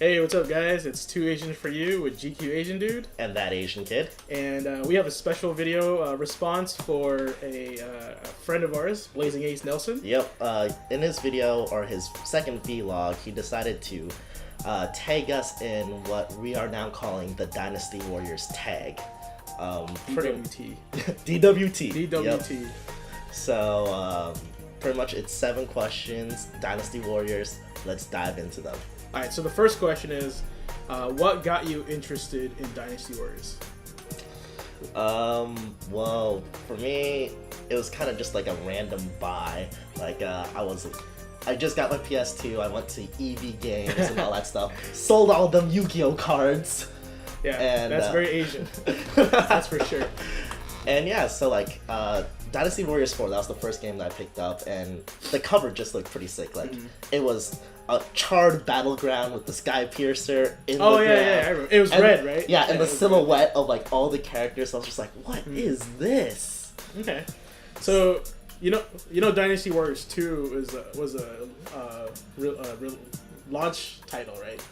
Hey, what's up, guys? It's 2 Asians for You with GQ Asian Dude. And that Asian kid. And we have a special video response for a friend of ours, Blazing Ace Nelson. Yep. In his video, or his second vlog, he decided to tag us in what we are now calling the Dynasty Warriors tag. DWT. DWT. DWT. Yep. So, pretty much it's 7 questions, Dynasty Warriors. Let's dive into them. Alright, so the first question is, what got you interested in Dynasty Warriors? Well, for me, it was kind of just like a random buy. Like, I just got my PS2, I went to EV Games and all that stuff, sold all them Yu-Gi-Oh cards. Yeah, and, that's very Asian. That's for sure. And yeah, so like, Dynasty Warriors 4, that was the first game that I picked up, and the cover just looked pretty sick. Like, it was a charred battleground with the Sky Piercer in the ground. I remember. It was red, right? Yeah, and the silhouette of like all the characters. I was just like, what is this? Okay, so you know, Dynasty Warriors 2 was a launch title, right?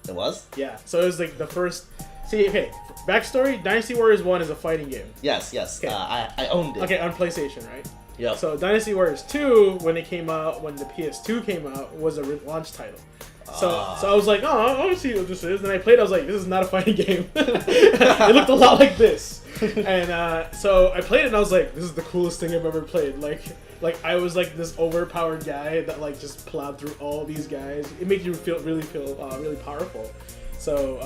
It was? Yeah. So it was like the first. See, okay, backstory: Dynasty Warriors 1 is a fighting game. Yes. Okay. I owned it. Okay, on PlayStation, right? Yeah. So Dynasty Warriors 2, when it came out, when the PS2 came out, was a launch title. So I was like, oh, I want to see what this is. And I played. I was like, this is not a fighting game. It looked a lot like this. And so I played it, and I was like, this is the coolest thing I've ever played. Like I was like this overpowered guy that like just plowed through all these guys. It made you really powerful. So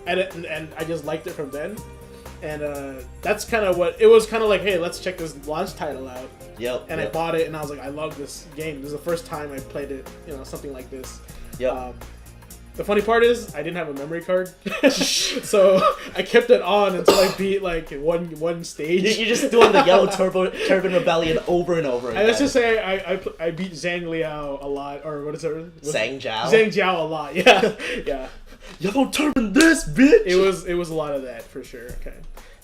and I just liked it from then. And that's kind of what it was. Kind of like, hey, let's check this launch title out. Yep. And I bought it, and I was like, I love this game. This is the first time I played it. Something like this. Yep. The funny part is I didn't have a memory card, so I kept it on until I beat like one stage. You're just doing the Yellow Turban Rebellion over and over again. And let's just say I beat Zhang Liao a lot, or what is it? Zhang Zhao. Zhang Zhao a lot. Yeah, yeah. Yellow Turban, this bitch. It was a lot of that for sure. Okay.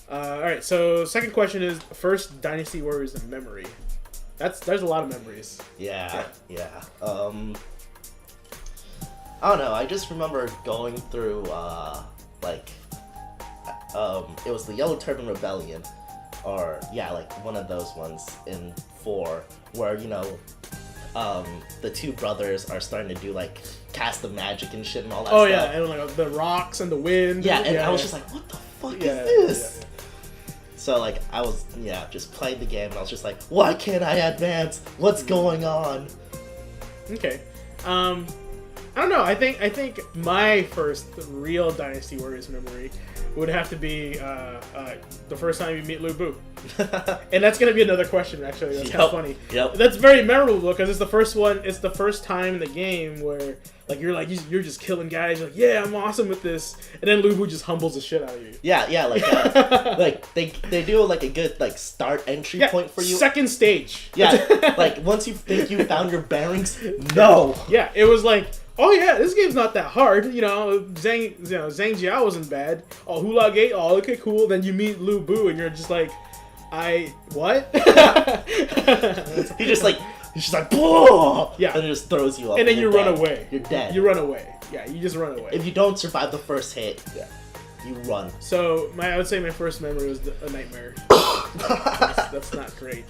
All right. So second question is first Dynasty Warriors in memory. There's a lot of memories. Yeah. I don't know. I just remember going through it was the Yellow Turban Rebellion, or like one of those ones in 4, where the 2 brothers are starting to do like cast of magic and shit and all that stuff. Oh yeah, and like the rocks and the wind. Yeah, and I was just like, what the fuck is this? Yeah. So like I was just playing the game, and I was just like, why can't I advance? What's going on? Okay. I don't know. I think my first real Dynasty Warriors memory would have to be the first time you meet Lu Bu. And that's gonna be another question. Actually, that's kind of funny. Yep. That's very memorable because it's the first one. It's the first time in the game where you're just killing guys. You're like, yeah, I'm awesome with this, and then Lu Bu just humbles the shit out of you. Yeah, like they do like a good like start entry point for you. Second stage. Yeah, like once you think you found your bearings, no. Yeah, it was like, oh yeah, this game's not that hard. Zhang Jiao wasn't bad. Oh, Hula Gate. Oh, okay, cool. Then you meet Lu Bu, and you're just like, what? He's just like, whoa! Yeah, and it just throws you up. And then you run away. You're dead. You run away. Yeah, you just run away. If you don't survive the first hit, you run. So I would say my first memory was a nightmare. That's not great.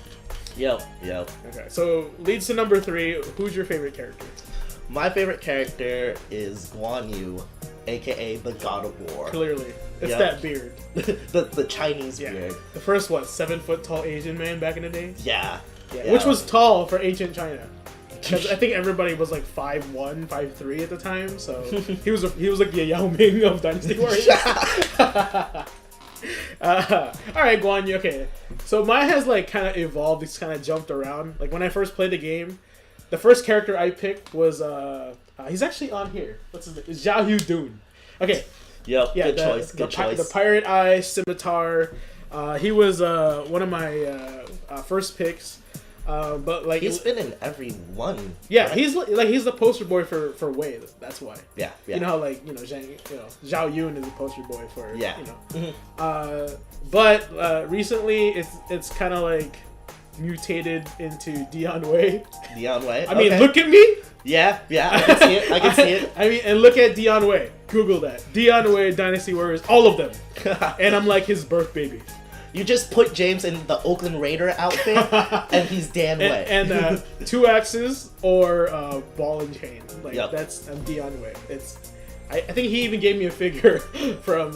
Yep. Okay, so leads to number 3. Who's your favorite character? My favorite character is Guan Yu, aka the God of War. Clearly. It's that beard. the Chinese beard. The first 7-foot tall Asian man back in the day? Yeah. Which was tall for ancient China. Because I think everybody was like 5'1", 5'3" at the time, so he was like the Yao Ming of Dynasty Warriors. Alright, Guan Yu, okay. So mine has like kind of evolved, it's kind of jumped around. Like when I first played the game, the first character I picked was he's actually on here. What's his name? It's Zhao Yu Dun. Okay. Yep. Good choice. The Pirate Eye Scimitar. He was one of my first picks. But like he's been in every one. Yeah, right? he's the poster boy for Wei. That's why. Yeah. You know how Zhao Yun is the poster boy for. Yeah. But recently it's kind of like mutated into Dion Wei. Dion Wei. I mean, look at me. Yeah, I can see it. I can see it. I mean, and look at Dion Way. Google that. Dion Way, Dynasty Warriors, all of them. And I'm like his birth baby. You just put James in the Oakland Raider outfit, and he's Dan Way. And 2 axes or ball and chain. Like that's Dion Way. I think he even gave me a figure from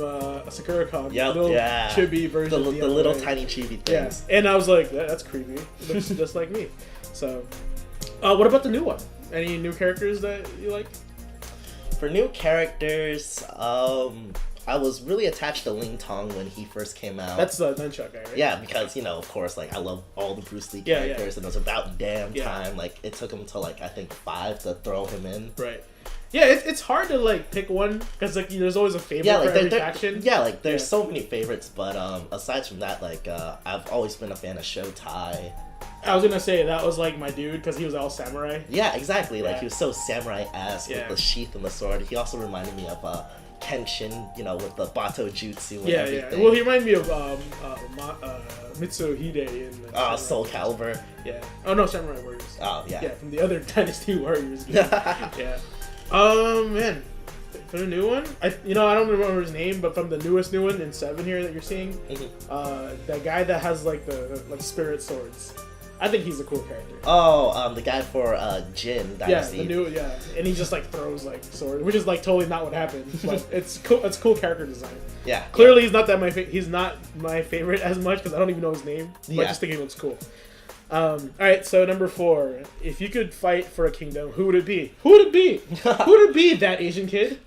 Sakura-con. Little chibi version. The little tiny chibi things. Yeah. And I was like, that's creepy. It looks just like me. So, what about the new one? Any new characters that you like? For new characters, I was really attached to Ling Tong when he first came out. That's the nunchuck guy, right? Yeah, because, of course, like, I love all the Bruce Lee characters, and it was about damn time. Like, it took him to, like, I think 5 to throw him in. Right. Yeah, it's hard to, like, pick one, because, like, there's always a favorite for every faction. Yeah, like, there's so many favorites, but aside from that, like, I've always been a fan of Showtai. I was gonna say that was like my dude because he was all samurai. Yeah, exactly. Like he was so samurai-esque with the sheath and the sword. He also reminded me of Kenshin, with the Bato Jutsu and everything. Yeah. Well, he reminded me of Mitsuhide in Soul Calibur. Yeah. Oh no, Samurai Warriors. Oh yeah. Yeah, from the other Dynasty Warriors game. Yeah. Man. For the new one, I don't remember his name, but from the newest new one in 7 here that you're seeing, that guy that has like the spirit swords. I think he's a cool character. Oh, the guy for Jin Dynasty. Yeah, and he just like throws like sword, which is like totally not what happened. But it's cool. It's cool character design. Yeah. Clearly, he's not he's not my favorite as much because I don't even know his name. But I just think he looks cool. All right, so number 4. If you could fight for a kingdom, who would it be? Who would it be? Who would it be? That Asian kid?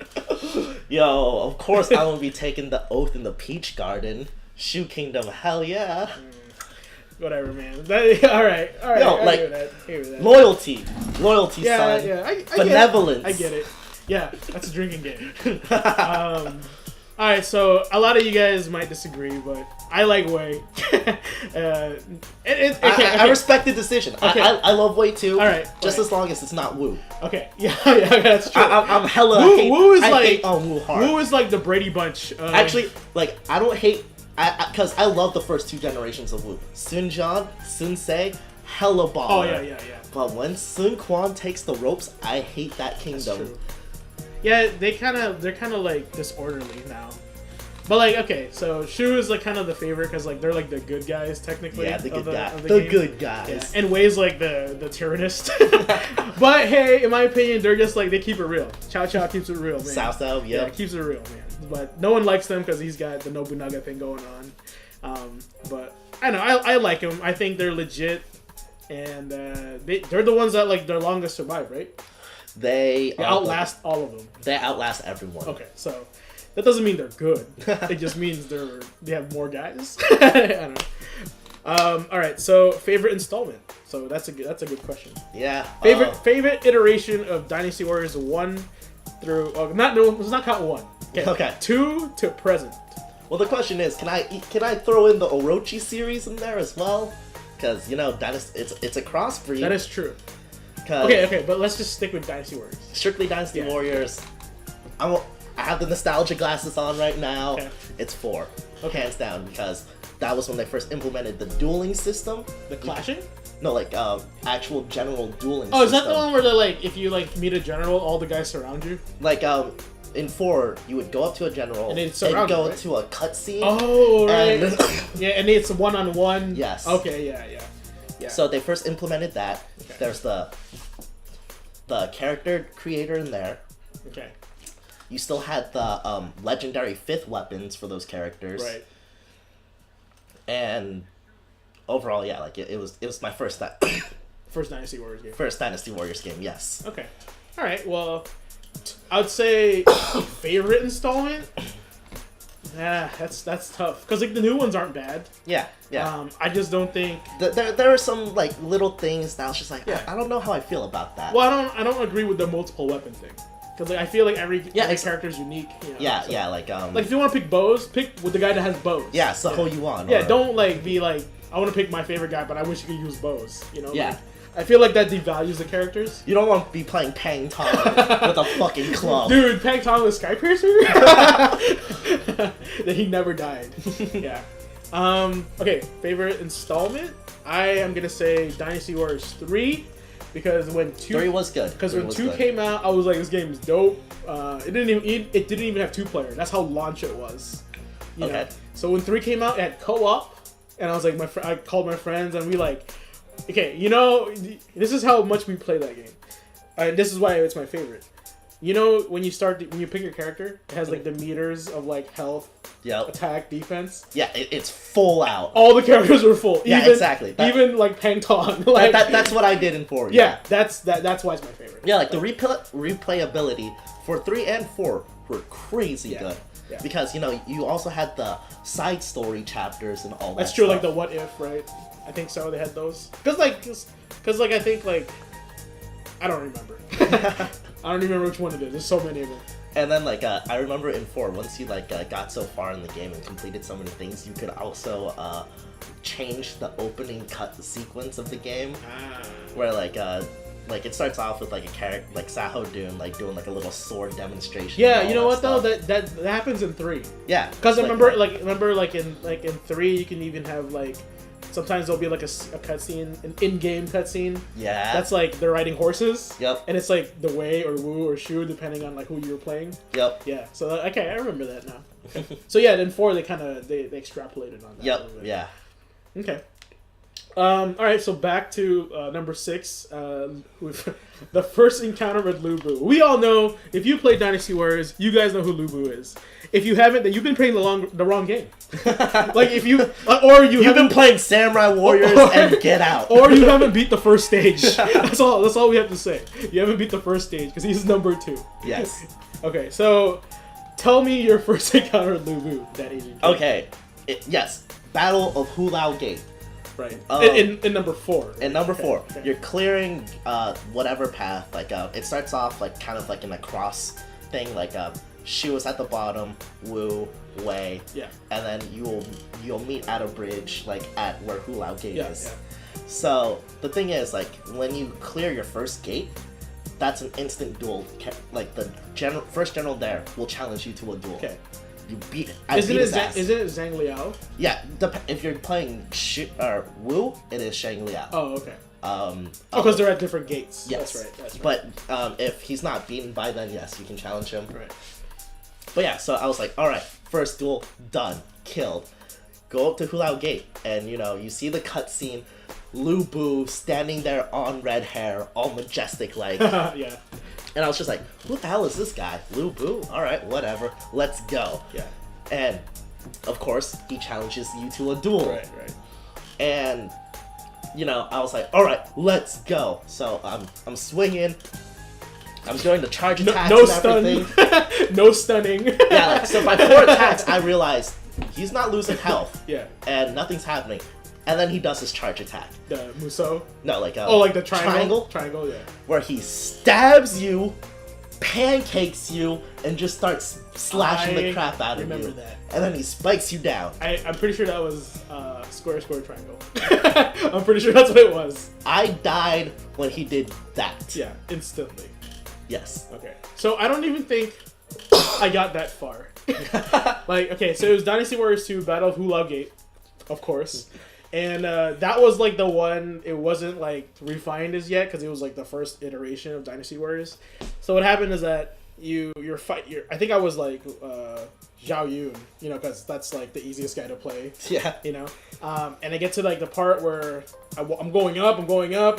Yo, of course I would be taking the oath in the Peach Garden. Shu Kingdom, hell yeah. Whatever, man. All right. Yo, I like, hear that. loyalty, son. Yeah. I benevolence. I get it. Yeah, that's a drinking game. All right, so a lot of you guys might disagree, but I like Wei. I respect the decision. Okay. I love Wei too. All right, just as long as it's not Wu. Okay, yeah, that's true. I'm hella. Wu is I hate on Wu hard. Wu is like the Brady Bunch. Actually, like I don't hate. Because I love the first 2 generations of Wu. Sun Jian, Sun Ce, hella baller. Oh yeah. But when Sun Quan takes the ropes, I hate that kingdom. That's true. Yeah, they're kind of like disorderly now. But like, okay, so Shu is like kind of the favorite because like they're like the good guys technically. Yeah, the good guys. The good guys. Yeah. And Wei's like the tyrannist. But hey, in my opinion, they're just like they keep it real. Chow Chow keeps it real, man. Sao, yeah, keeps it real, man. But no one likes them because he's got the Nobunaga thing going on. But I know I like them. I think they're legit, and they're the ones that like their longest survive, right? They outlast all of them. They outlast everyone. Okay, so that doesn't mean they're good. It just means they have more guys. I don't know. All right, so favorite installment. So that's a good question. Yeah. Favorite iteration of Dynasty Warriors 1 through let's not count 1. Okay. 2 to present. Well, the question is, can I throw in the Orochi series in there as well? Because Dynasty, it's a crossbreed. That is true. Okay, but let's just stick with Dynasty Warriors. Strictly Dynasty Warriors. I have the nostalgia glasses on right now. Okay. It's 4, hands down, because that was when they first implemented the dueling system. The clashing? No, like actual general dueling. Oh, is that the one where like if you like meet a general, all the guys surround you? Like in 4, you would go up to a general and they'd go to a cutscene. Oh, right. Yeah, and it's 1-on-1. Yes. Okay, yeah. So they first implemented that. Okay. There's the character creator in there. Okay. You still had the legendary 5th weapons for those characters. Right. And overall, yeah, like it was my first first Dynasty Warriors game. First Dynasty Warriors game, yes. Okay. All right. Well, I would say favorite installment. Yeah, that's tough because like the new ones aren't bad. Yeah. I just don't think there are some like little things that I was just like, I don't know how I feel about that. Well, I don't agree with the multiple weapon thing because like I feel like every character is unique. Like if you want to pick bows, pick with the guy that has bows. Yeah, Saho Yuan. Yeah, don't like be like I want to pick my favorite guy, but I wish he could use bows. Yeah. Like, I feel like that devalues the characters. You don't want to be playing Pang Tong with a fucking club. Dude, Pang Tong with Sky Piercer? That he never died. Yeah. Okay, favorite installment? I am going to say Dynasty Warriors 3 because when 3 was good. Because when 2 came out, I was like, this game's dope. It didn't even have 2-player. That's how launch it was. You know? So when 3 came out, it had co-op, and I was like, I called my friends, and we like, okay, you know, this is how much we play that game, and this is why it's my favorite. You know, when you pick your character, it has like the meters of like health, attack, defense. Yeah, it's full out. All the characters were full. Yeah, exactly. Even like Pangtong. Like that's what I did in 4. Yeah, that's why it's my favorite. Yeah, like the replayability for 3 and 4 were crazy good. Yeah. Because you know you also had the side story chapters and all that. That's true. Stuff. Like the what if, right? I think so. They had those. Cause I think like I don't remember. I don't remember which one it is. There's so many of them. And then like I remember in 4, once you like got so far in the game and completed some of the things, you could also change the opening cut sequence of the game, where like it starts off with like a character like Saho Dune like doing like a little sword demonstration. Yeah, you know what though? That happens in 3. Yeah, because I remember like in 3 you can even have like. Sometimes there'll be like a cutscene, an in-game cutscene. Yeah. That's like they're riding horses. Yep. And it's like the Wei or Wu or Shu, depending on like who you're playing. Yep. Yeah. So okay, I remember that now. Okay. So yeah, then 4 they extrapolated on that. Yep. A little bit. Yeah. Okay. All right. So back to number 6. With the first encounter with Lu Bu. We all know if you play Dynasty Warriors, you guys know who Lu Bu is. If you haven't, then you've been playing the wrong game. Like if you you've been playing Samurai Warriors and Get Out, or you haven't beat the first stage. That's all we have to say. You haven't beat the first stage because he's number 2. Yes. Okay, so tell me your first encounter with Lu Bu, that Asian kid. Okay. Yes. Battle of Hulao Gate. Right. In number 4. In number 4, okay. You're clearing whatever path. Like it starts off like kind of like in a cross thing. Like Shu is at the bottom, Wu, Wei. Yeah. And then you'll meet at a bridge like at where Hulao Gate is. Yeah. So the thing is like when you clear your first gate, that's an instant duel. Like the first general there will challenge you to a duel. Okay. You beat it. Isn't it Zhang Liao? Yeah. If you're playing Wu, it is Shang Liao. Oh, okay. Because they're at different gates. Yes. That's right. But if he's not beaten by then, yes, you can challenge him. Right. But yeah, so I was like, all right, first duel done, killed. Go up to Hulao Gate, and you see the cutscene, Lu Bu standing there on red hair, all majestic like. Yeah. And I was just like, who the hell is this guy? Lu Bu? All right, whatever, let's go. Yeah. And of course, he challenges you to a duel. Right. And I was like, all right, let's go. So I'm swinging. I'm doing the charge attacks and everything. No stunning. Yeah, so by 4 attacks, I realized he's not losing health. Yeah. And nothing's happening. And then he does his charge attack. The Musou? No, like like the triangle? Triangle, yeah. Where he stabs you, pancakes you, and just starts slashing the crap out of you. I remember that. And then he spikes you down. I'm pretty sure that was square, triangle. I'm pretty sure that's what it was. I died when he did that. Yeah, instantly. Yes. Okay. So I don't even think I got that far. Okay, so it was Dynasty Warriors 2, Battle of Hulao Gate, of course. And that was like the one, it wasn't like refined as yet because it was like the first iteration of Dynasty Warriors. So what happened is that I think I was like Zhao Yun, because that's like the easiest guy to play. Yeah. And I get to like the part where I'm going up, and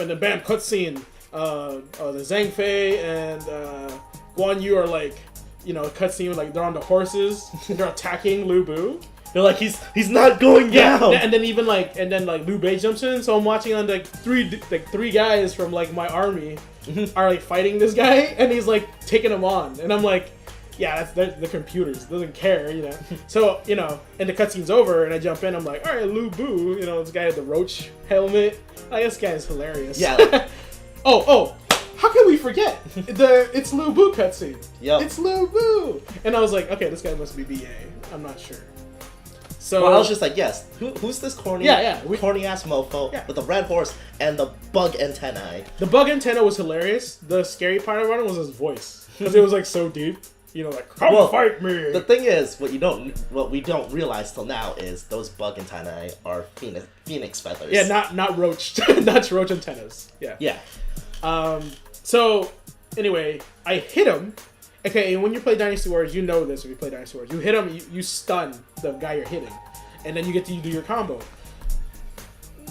then bam, cutscene. The Zhang Fei and Guan Yu are like, cutscene like they're on the horses and they're attacking Lu Bu. They're like he's not going down. And then Liu Bei jumps in, so I'm watching on like three guys from like my army are like fighting this guy, and he's like taking him on, and I'm like, yeah, that's the computers doesn't care, So and the cutscene's over, and I jump in, I'm like, all right, Lu Bu, this guy with the roach helmet. This guy is hilarious. Yeah. Oh. How can we forget it's Lu Bu cutscene? Yep. It's Lu Bu, and I was like, okay, this guy must be BA. I'm not sure. So I was just like, yes, who's this corny, corny ass mofo with the red horse and the bug antennae? The bug antenna was hilarious. The scary part about it was his voice, because it was like so deep. Like, come fight me. The thing is, what we don't realize till now is those bug antennae are phoenix feathers. Yeah, not roach, not roach antennas. Yeah. Yeah. So anyway, I hit him. Okay, and when you play Dynasty Warriors, you know this. If you play Dynasty Warriors, you hit him, you stun the guy you're hitting, and then you get to do your combo.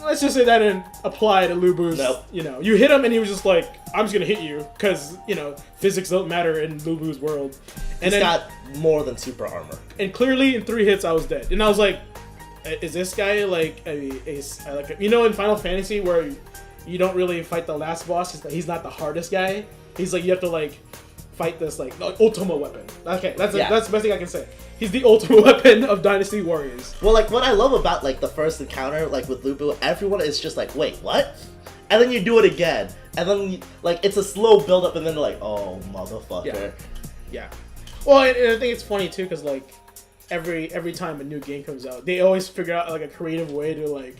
Let's just say that didn't apply to Lubu's. Nope. You know, you hit him, and he was just like, "I'm just gonna hit you," because you know physics don't matter in Lubu's world. And He's then, got more than super armor. and clearly in 3 hits I was dead, and I was like, "Is this guy like you know in Final Fantasy where you don't really fight the last boss? He's not the hardest guy. He's like you have to like." Fight this like ultimate weapon. Okay, that's the best thing I can say. He's the ultimate weapon of Dynasty Warriors. Well, like what I love about like the first encounter, like with Lubu, everyone is just like, wait, what? And then you do it again, and then like it's a slow build up, and then they're like, oh motherfucker. Yeah. Well, and I think it's funny too, because like every time a new game comes out, they always figure out like a creative way to like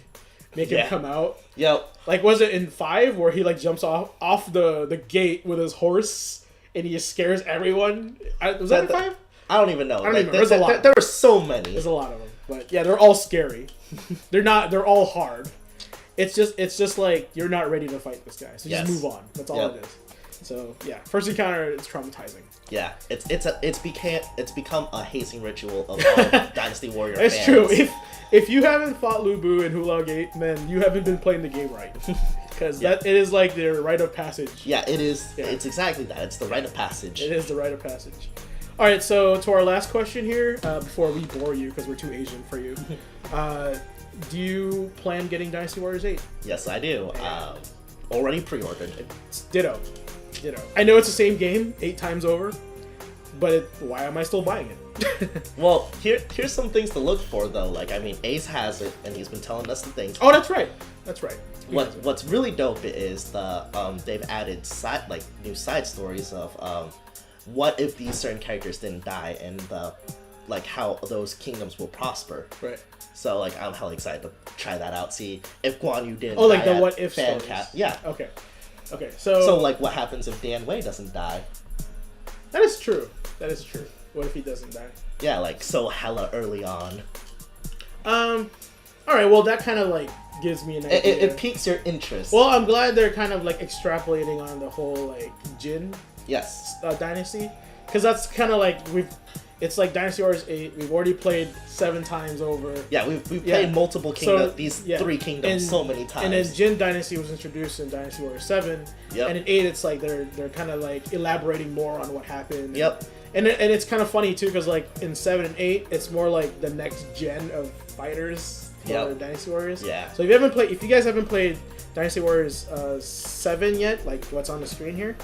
make him come out. Yep. Like was it in 5 where he like jumps off the gate with his horse? And he just scares everyone. Was that in 5? I don't even know. I don't even know. There's a lot. There are so many. There's a lot of them, but yeah, they're all scary. They're all hard. It's just like you're not ready to fight this guy, so just move on. That's all it is. So yeah, first encounter it's traumatizing. Yeah, it's become a hazing ritual of Dynasty Warrior That's fans. true. If you haven't fought Lubu and Hula Gate, then you haven't been playing the game right. Because it is like their rite of passage. Yeah, it is. Yeah. It's exactly that. It's the rite of passage. It is the rite of passage. All right, so to our last question here, before we bore you because we're too Asian for you, do you plan getting Dynasty Warriors 8? Yes, I do. Already pre-ordered. Ditto. I know it's the same game 8 times over, but why am I still buying it? Well, here's some things to look for though. Like, I mean, Ace has it, and he's been telling us the things. Oh, that's right. What's really dope is the they've added new side stories of what if these certain characters didn't die, and like how those kingdoms will prosper. Right. So like I'm hella excited to try that out. See if Guan Yu didn't. Oh, like die the what if stories. Yeah. Okay. So like what happens if Dan Wei doesn't die? That is true. What if he doesn't die? Yeah, like so hella early on. All right. Well, that kind of like gives me an idea. It piques your interest. Well, I'm glad they're kind of like extrapolating on the whole like Jin dynasty, because that's kind of like it's like Dynasty Warriors 8. We've already played 7 times over. Yeah, we've played multiple kingdoms, these 3 kingdoms so many times. And then Jin Dynasty was introduced in Dynasty Warriors 7. Yep. And in 8, it's like they're kind of like elaborating more on what happened. Yep. And it's kind of funny too, because like in 7 and 8, it's more like the next gen of fighters for Dynasty Warriors. Yeah. So if you guys haven't played Dynasty Warriors 7 yet, like what's on the screen here,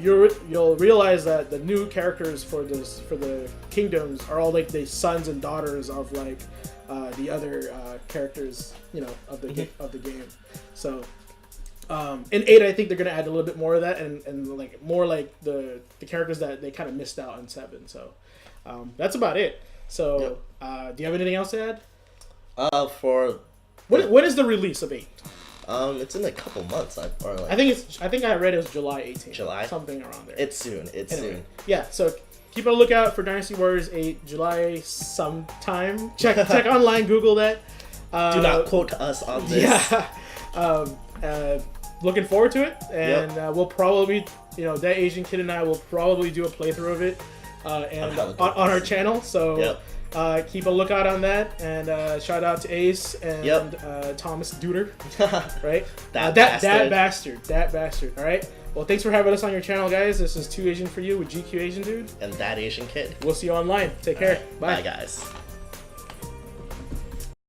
you'll realize that the new characters for the kingdoms are all like the sons and daughters of like the other characters, you know, of the game. So in 8, I think they're gonna add a little bit more of that, and like more like the characters that they kind of missed out in 7. So that's about it. So do you have anything else to add? When is the release of 8? It's in a couple months. I think I read it was July 18th. July? Something around there. It's soon. Soon. Yeah, so keep a lookout for Dynasty Warriors 8, July sometime. Check online, Google that. Do not quote us on this. Yeah. Looking forward to it, and we'll probably, that Asian kid and I will probably do a playthrough of it on our channel. So keep a lookout on that, and shout out to Ace and Thomas Duder, right? that bastard. All right. Well, thanks for having us on your channel, guys. This is Too Asian for You with GQ Asian Dude and That Asian Kid. We'll see you online. Take care. Bye, guys.